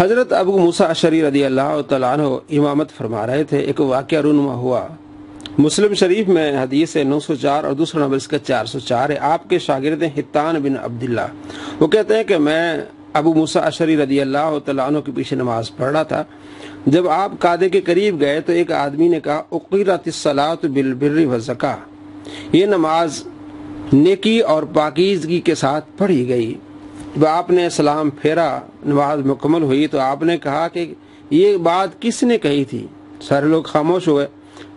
حضرت ابو موسیٰ اشعری رضی اللہ تعالیٰ عنہ امامت فرما رہے تھے۔ ایک واقعہ رونما ہوا، مسلم شریف میں حدیث 904 اور دوسرا نمبر اس کا 404 ہے۔ آپ کے شاگرد حتان بن عبداللہ، وہ کہتے ہیں کہ میں ابو موسیٰ اشعری رضی اللہ تعالیٰ عنہ کے پیچھے نماز پڑھ رہا تھا۔ جب آپ قاعدے کے قریب گئے تو ایک آدمی نے کہا اقیرت الصلاۃ بالبر والزکاۃ، یہ نماز نیکی اور پاکیزگی کے ساتھ پڑھی گئی۔ جب آپ نے سلام پھیرا، نماز مکمل ہوئی تو آپ نے کہا کہ یہ بات کس نے کہی تھی؟ سارے لوگ خاموش ہو گئے۔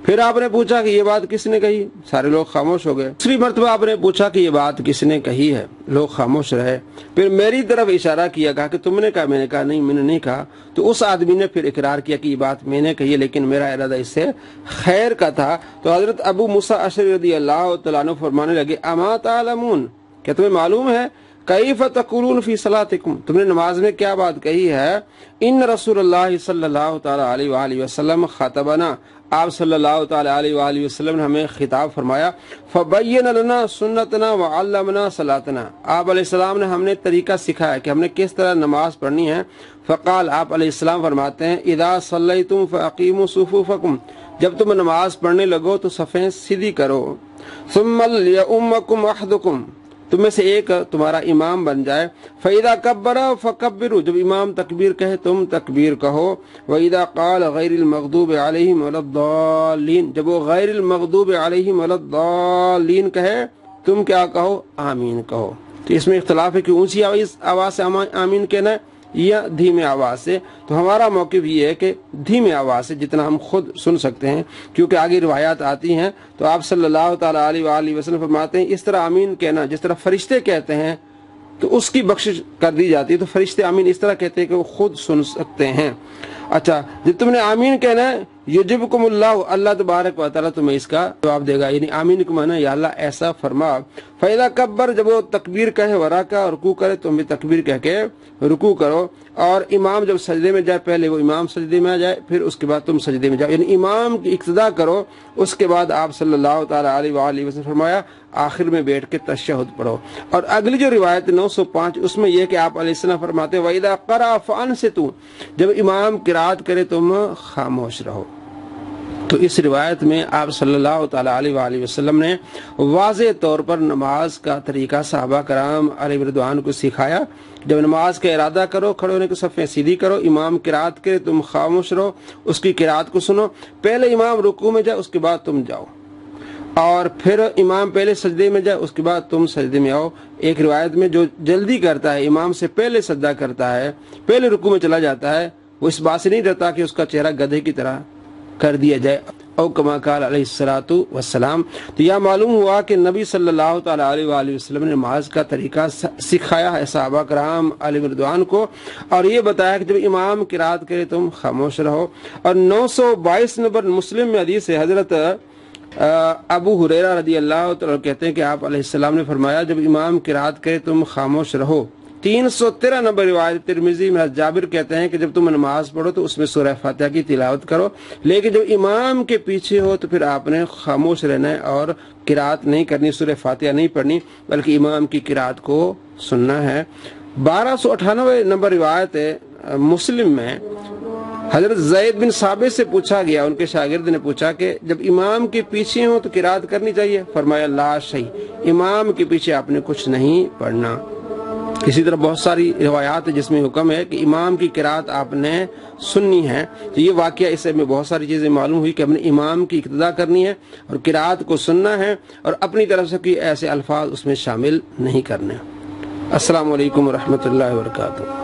پھر آپ نے پوچھا کہ یہ بات کس نے کہی؟ سارے لوگ خاموش ہو گئے۔ دوسری مرتبہ آپ نے پوچھا کہ یہ بات کس نے کہی ہے؟ لوگ خاموش رہے۔ پھر میری طرف اشارہ کیا، کہا کہ تم نے کہا؟ میں نے کہا نہیں، میں نے نہیں کہا۔ تو اس آدمی نے پھر اقرار کیا کہ یہ بات میں نے کہی ہے، لیکن میرا ارادہ اس سے خیر کا تھا۔ تو حضرت ابو موسیٰ اشعری رضی اللہ تعالیٰ عنہ فرمانے لگے اما تعلمون، کیا تمہیں معلوم ہے کیف تقولون فی صلاتکم، تم نے نماز میں کیا بات کہی ہے؟ ان رسول اللہ صلی اللہ تعالی علیہ وآلہ وسلم خطبنا، آپ صلی اللہ تعالی علیہ وآلہ وسلم نے ہمیں خطاب فرمایا، فبین لنا سنتنا وعلمنا صلاتنا، آپ علیہ السلام نے ہم نے طریقہ سکھایا کہ ہم نے کس طرح نماز پڑھنی ہے۔ فقال، آپ علیہ السلام فرماتے ہیں اذا صلیتم فاقیموا صفوفکم، جب تم نماز پڑھنے لگو تو صفیں سیدھی کرو۔ ثم لیؤمکم احدکم، تم میں سے ایک تمہارا امام بن جائے۔ فَإِذَا كَبَّرَ فَكَبِّرُوا، جب امام تکبیر کہے تم تکبیر کہو۔ وَإِذَا قَالَ غَيْرِ الْمَغْضُوبِ عَلَيْهِمْ وَلَا الضَّالِّينَ، جب وہ غیر المغضوب علیہم ولا الضالین کہے تم کیا کہو؟ آمین کہو۔ تو اس میں اختلاف ہے کہ اونچی آواز سے آمین کہنا ہے یا دھیمے آواز سے۔ تو ہمارا موقف یہ ہے کہ دھیمے آواز سے، جتنا ہم خود سن سکتے ہیں، کیونکہ آگے روایات آتی ہیں۔ تو آپ صلی اللہ تعالی علیہ وآلہ وسلم فرماتے ہیں اس طرح آمین کہنا جس طرح فرشتے کہتے ہیں تو اس کی بخشش کر دی جاتی ہے۔ تو فرشتے آمین اس طرح کہتے ہیں کہ وہ خود سن سکتے ہیں۔ اچھا، جب تم نے آمین کہنا ہے یجبکم اللہ، اللہ تبارک و تعالیٰ تمہیں اس کا جواب دے گا، یعنی آمین کو مانا یا اللہ ایسا فرما۔ فَإِذَا كَبَّرَ، جب وہ تکبیر کہے ورکع، رکوع کرے تم بھی تکبیر کہہ کے رکوع کرو۔ اور امام جب سجدے میں جائے پہلے وہ امام سجدے میں آ جائے، پھر اس کے بعد تم سجدے میں جاؤ، یعنی امام کی اقتداء کرو۔ اس کے بعد آپ صلی اللہ تعالی علیہ وآلہ وسلم فرمایا آخر میں بیٹھ کے تشہد پڑھو۔ اور اگلی جو روایت 905 اس میں یہ کہ آپ علیہ السلام فرماتے وَإِذَا قَرَأَ فَأَنصِتُوا، جب امام قرات کرے تم خاموش رہو۔ تو اس روایت میں آپ صلی اللہ تعالی علیہ وآلہ وسلم نے واضح طور پر نماز کا طریقہ صحابہ کرام علیہ رضوان کو سکھایا۔ جب نماز کا ارادہ کرو، کھڑے ہونے کی صفیں سیدھی کرو، امام قرات کرے تم خاموش رہو، اس کی قرات کو سنو۔ پہلے امام رکوع میں جائے اس کے بعد تم جاؤ، اور پھر امام پہلے سجدے میں جائے اس کے بعد تم سجدے میں آؤ۔ ایک روایت میں جو جلدی کرتا ہے، امام سے پہلے سجدہ کرتا ہے، پہلے رکوع میں چلا جاتا ہے، وہ اس بات سے نہیں ڈرتا کہ اس کا چہرہ گدھے کی طرح کر دیا جائے، او کما قال علیہ الصلوۃ والسلام۔ تو یہ معلوم ہوا کہ نبی صلی اللہ تعالی علیہ وآلہ وسلم نے نماز کا طریقہ سکھایا ہے صحابہ کرام علیہ رضوان کو، اور یہ بتایا کہ جب امام قرات کرے تم خاموش رہو۔ اور 922 نمبر مسلم میں حدیث ہے، حضرت ابو ہریرہ رضی اللہ تعالیٰ کہتے ہیں کہ آپ علیہ السلام نے فرمایا جب امام قرات کرے تم خاموش رہو۔ 313 نمبر روایت ترمذی میں جابر کہتے ہیں کہ جب تم نماز پڑھو تو اس میں سورہ فاتحہ کی تلاوت کرو، لیکن جب امام کے پیچھے ہو تو پھر آپ نے خاموش رہنا ہے اور قرات نہیں کرنی، سورہ فاتحہ نہیں پڑھنی، بلکہ امام کی قرات کو سننا ہے۔ 1298 نمبر روایت ہے مسلم میں، حضرت زید بن ثابت سے پوچھا گیا، ان کے شاگرد نے پوچھا کہ جب امام کے پیچھے ہو تو قرات کرنی چاہیے؟ فرمایا لا شیء، امام کے پیچھے آپ نے کچھ نہیں پڑھنا۔ اسی طرح بہت ساری روایات جس میں حکم ہے کہ امام کی قرات آپ نے سننی ہے۔ تو یہ واقعہ اس میں بہت ساری چیزیں معلوم ہوئی کہ ہم نے امام کی اقتداء کرنی ہے اور قرات کو سننا ہے، اور اپنی طرف سے کوئی ایسے الفاظ اس میں شامل نہیں کرنے۔ السلام علیکم ورحمۃ اللہ وبرکاتہ۔